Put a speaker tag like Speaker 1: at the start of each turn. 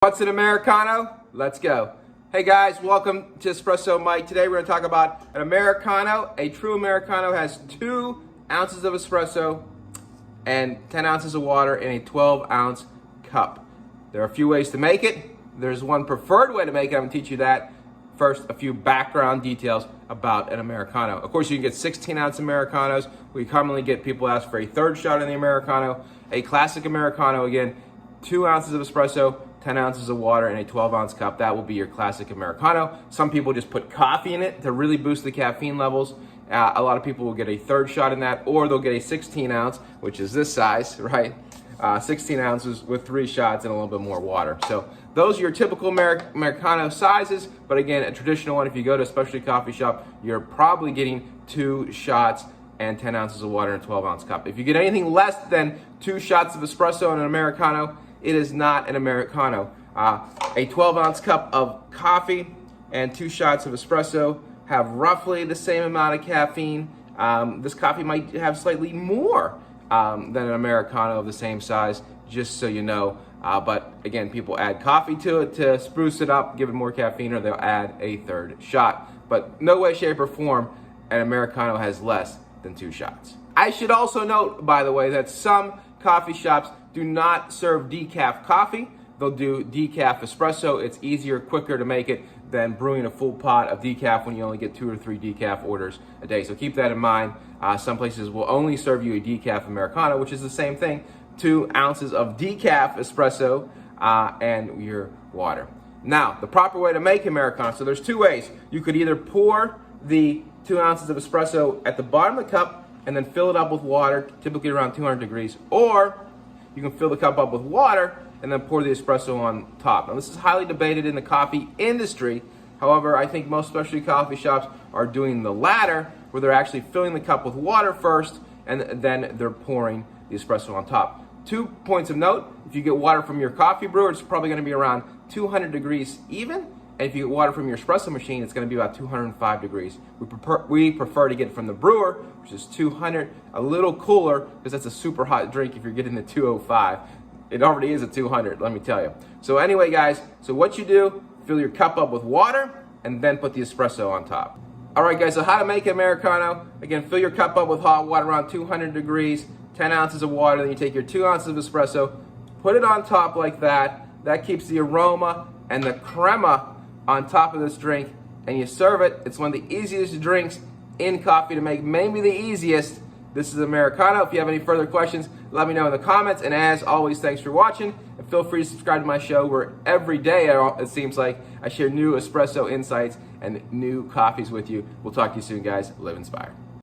Speaker 1: What's an Americano? Let's go. Hey guys, welcome to Espresso Mike. Today we're going to talk about an Americano. A true Americano has 2 ounces of espresso and 10 ounces of water in a 12-ounce cup. There are a few ways to make it. There's one preferred way to make it. I'm going to teach you that. First, a few background details about an Americano. Of course, you can get 16-ounce Americanos. We commonly get people ask for a third shot in the Americano. A classic Americano, again, 2 ounces of espresso, 10 ounces of water in a 12-ounce cup. That will be your classic Americano. Some people just put coffee in it to really boost the caffeine levels. A lot of people will get a third shot in that, or they'll get a 16-ounce, which is this size, right? 16 ounces with 3 shots and a little bit more water. So those are your typical Americano sizes. But again, a traditional one, if you go to a specialty coffee shop, you're probably getting 2 shots and 10 ounces of water in a 12-ounce cup. If you get anything less than 2 shots of espresso in an Americano, it is not an Americano. A 12-ounce cup of coffee and 2 shots of espresso have roughly the same amount of caffeine. This coffee might have slightly more than an Americano of the same size, just so you know. But again, people add coffee to it to spruce it up, give it more caffeine, or they'll add a third shot. But no way, shape, or form an Americano has less than 2 shots. I should also note, by the way, that some coffee shops do not serve decaf coffee. They'll do decaf espresso. It's easier, quicker to make it than brewing a full pot of decaf when you only get 2 or 3 decaf orders a day. So keep that in mind. Some places will only serve you a decaf Americano, which is the same thing, 2 ounces of decaf espresso and your water. Now, the proper way to make Americano, so there's 2 ways. You could either pour the 2 ounces of espresso at the bottom of the cup and then fill it up with water, typically around 200 degrees, or you can fill the cup up with water and then pour the espresso on top. Now, this is highly debated in the coffee industry. However, I think most specialty coffee shops are doing the latter, where they're actually filling the cup with water first and then they're pouring the espresso on top. 2 points of note: if you get water from your coffee brewer, it's probably going to be around 200 degrees even. And if you get water from your espresso machine, it's going to be about 205 degrees. We prefer to get it from the brewer, which is 200, a little cooler, because that's a super hot drink if you're getting the 205. It already is a 200, let me tell you. So anyway, guys, so what you do, fill your cup up with water and then put the espresso on top. All right, guys, so how to make an Americano. Again, fill your cup up with hot water around 200 degrees, 10 ounces of water, then you take your 2 ounces of espresso, put it on top like that. That keeps the aroma and the crema on top of this drink, and you serve it. It's one of the easiest drinks in coffee to make, maybe the easiest. This is Americano. If you have any further questions, let me know in the comments. And as always, thanks for watching. And feel free to subscribe to my show, where every day, it seems like, I share new espresso insights and new coffees with you. We'll talk to you soon, guys. Live inspired.